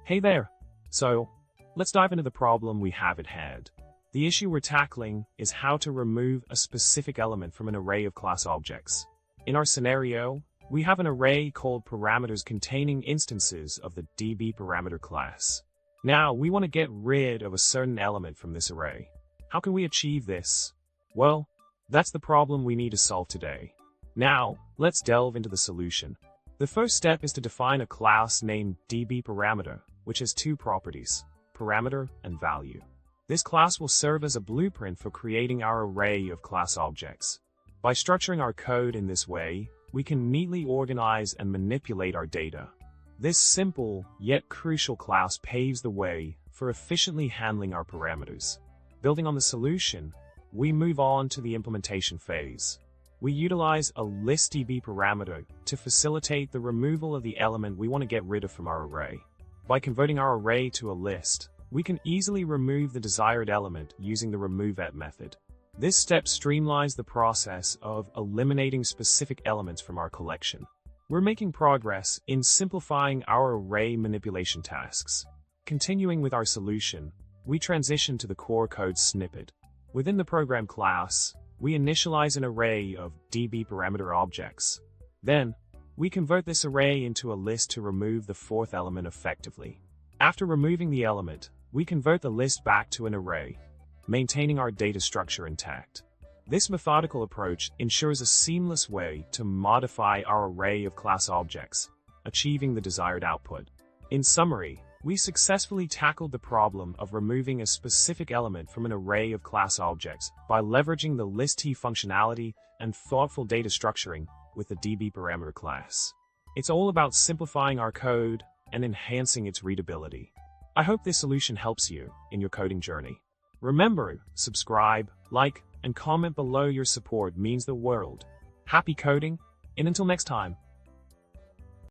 Hey there! So, let's dive into the problem we have at hand. The issue we're tackling is how to remove a specific element from an array of class objects. In our scenario, we have an array called parameters containing instances of the DbParameter class. Now, we want to get rid of a certain element from this array. How can we achieve this? Well, that's the problem we need to solve today. Now, let's delve into the solution. The first step is to define a class named DbParameter, which has two properties, parameter and value. This class will serve as a blueprint for creating our array of class objects. By structuring our code in this way, we can neatly organize and manipulate our data. This simple, yet crucial class paves the way for efficiently handling our parameters. Building on the solution, we move on to the implementation phase. We utilize a list DbParameter to facilitate the removal of the element we want to get rid of from our array. By converting our array to a list, we can easily remove the desired element using the removeEt method. This step streamlines the process of eliminating specific elements from our collection. We're making progress in simplifying our array manipulation tasks. Continuing with our solution, we transition to the core code snippet. Within the program class, we initialize an array of DbParameter objects. Then, we convert this array into a list to remove the fourth element effectively. After removing the element, we convert the list back to an array, maintaining our data structure intact. This methodical approach ensures a seamless way to modify our array of class objects, achieving the desired output. In summary, we successfully tackled the problem of removing a specific element from an array of class objects by leveraging the list-t functionality and thoughtful data structuring with the DbParameter class. It's all about simplifying our code and enhancing its readability. I hope this solution helps you in your coding journey. Remember, subscribe, like, and comment below. Your support means the world. Happy coding, and until next time.